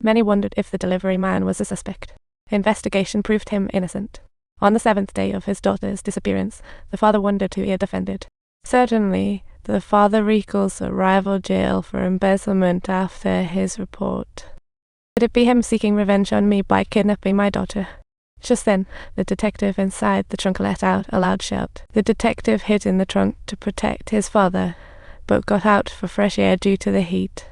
Many wondered if the delivery man was a suspect. Investigation proved him innocent. On the 7th day of his daughter's disappearance, the father wondered who he had offended. Suddenly, the father recalls a rival jail for embezzlement after his report. Could it be him seeking revenge on me by kidnapping my daughter? Just then, the detective inside the trunk let out a loud shout. The detective hid in the trunk to protect his father, but got out for fresh air due to the heat.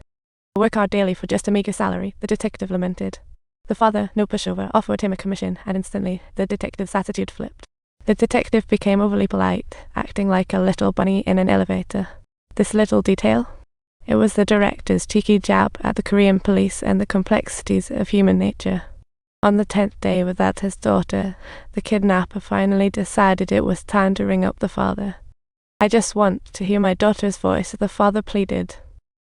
I work hard daily for just a meagre salary, the detective lamented. The father, no pushover, offered him a commission, and instantly the detective's attitude flipped. The detective became overly polite, acting like a little bunny in an elevator. This little detail? It was the director's cheeky jab at the Korean police and the complexities of human nature. On the 10th day without his daughter, the kidnapper finally decided it was time to ring up the father. "I just want to hear my daughter's voice," the father pleaded.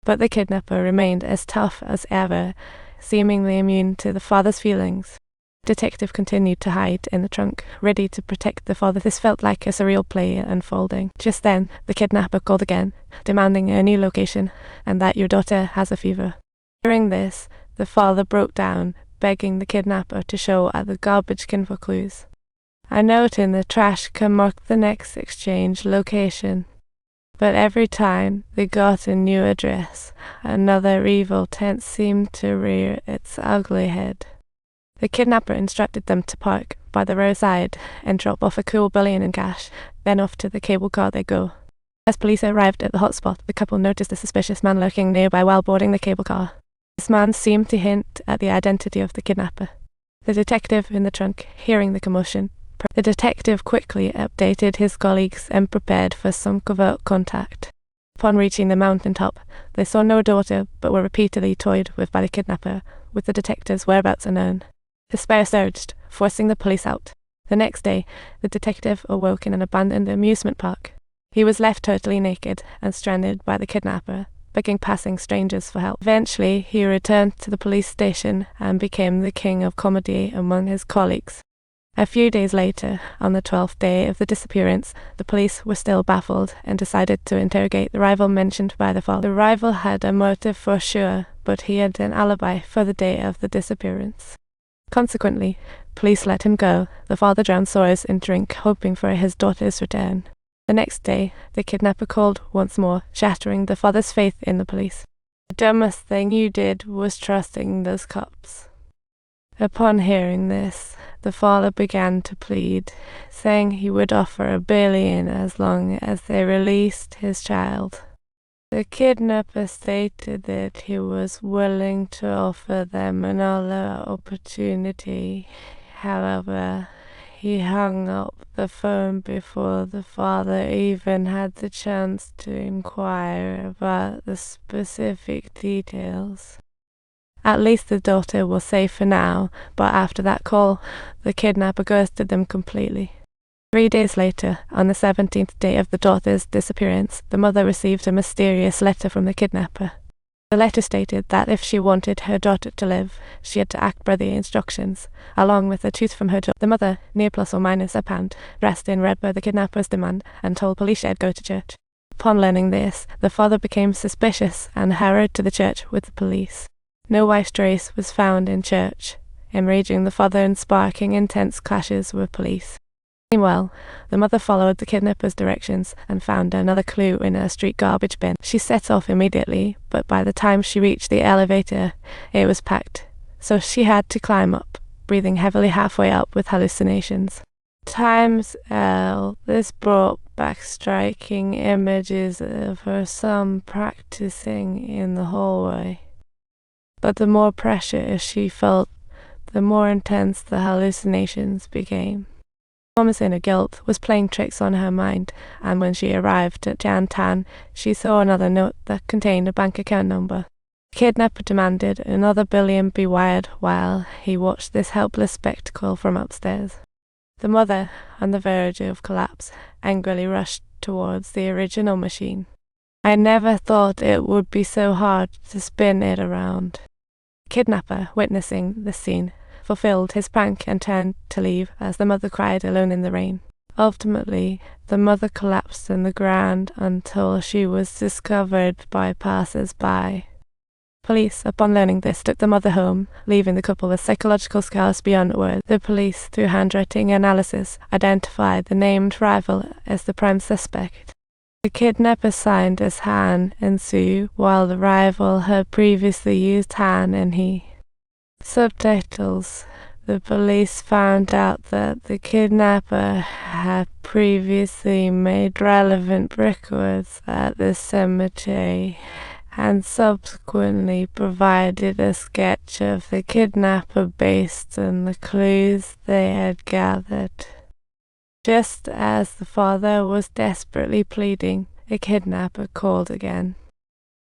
But the kidnapper remained as tough as ever, seemingly immune to the father's feelings. Detective continued to hide in the trunk, ready to protect the father. This felt like a surreal play unfolding. Just then, the kidnapper called again, demanding a new location, and that your daughter has a fever. Hearing this, the father broke down, begging the kidnapper to show at the garbage can for clues. A note in the trash can mark the next exchange location. But every time they got a new address, another evil tent seemed to rear its ugly head. The kidnapper instructed them to park by the roadside and drop off a cool billion in cash, then off to the cable car they go. As police arrived at the hotspot, the couple noticed a suspicious man lurking nearby while boarding the cable car. This man seemed to hint at the identity of the kidnapper. The detective in the trunk, hearing the commotion, the detective quickly updated his colleagues and prepared for some covert contact. Upon reaching the mountain top, they saw no daughter but were repeatedly toyed with by the kidnapper, with the detective's whereabouts unknown. Despair surged, forcing the police out. The next day, the detective awoke in an abandoned amusement park. He was left totally naked and stranded by the kidnapper, begging passing strangers for help. Eventually, he returned to the police station and became the king of comedy among his colleagues. A few days later, on the 12th day of the disappearance, the police were still baffled and decided to interrogate the rival mentioned by the father. The rival had a motive for sure, but he had an alibi for the day of the disappearance. Consequently, police let him go. The father drowned sores in drink, hoping for his daughter's return. The next day, the kidnapper called once more, shattering the father's faith in the police. "The dumbest thing you did was trusting those cops." Upon hearing this, the father began to plead, saying he would offer $1 billion as long as they released his child. The kidnapper stated that he was willing to offer them another opportunity. However, he hung up the phone before the father even had the chance to inquire about the specific details. At least the daughter was safe for now, but after that call, the kidnapper ghosted them completely. 3 days later, on the 17th day of the daughter's disappearance, the mother received a mysterious letter from the kidnapper. The letter stated that if she wanted her daughter to live, she had to act by the instructions, along with a tooth from her jaw. The mother, near plus or minus a pound, dressed in red by the kidnapper's demand, and told police she'd go to church. Upon learning this, the father became suspicious and hurried to the church with the police. No wife's trace was found in church, enraging the father and sparking intense clashes with police. Meanwhile, the mother followed the kidnapper's directions and found another clue in a street garbage bin. She set off immediately, but by the time she reached the elevator, it was packed, so she had to climb up, breathing heavily halfway up with hallucinations. Times L, this brought back striking images of her son practicing in the hallway. But the more pressure she felt, the more intense the hallucinations became. Promising her guilt was playing tricks on her mind, and when she arrived at Jantan, she saw another note that contained a bank account number. The kidnapper demanded another $1 billion be wired while he watched this helpless spectacle from upstairs. The mother, on the verge of collapse, angrily rushed towards the original machine. "I never thought it would be so hard to spin it around." The kidnapper, witnessing the scene, fulfilled his prank and turned to leave as the mother cried alone in the rain. Ultimately, the mother collapsed on the ground until she was discovered by passers-by. Police, upon learning this, took the mother home, leaving the couple with psychological scars beyond words. The police, through handwriting analysis, identified the named rival as the prime suspect. The kidnapper signed as Han and Sue, while the rival had previously used Han and he. Subtitles. The police found out that the kidnapper had previously made relevant brickworks at the cemetery and subsequently provided a sketch of the kidnapper based on the clues they had gathered. Just as the father was desperately pleading, a kidnapper called again.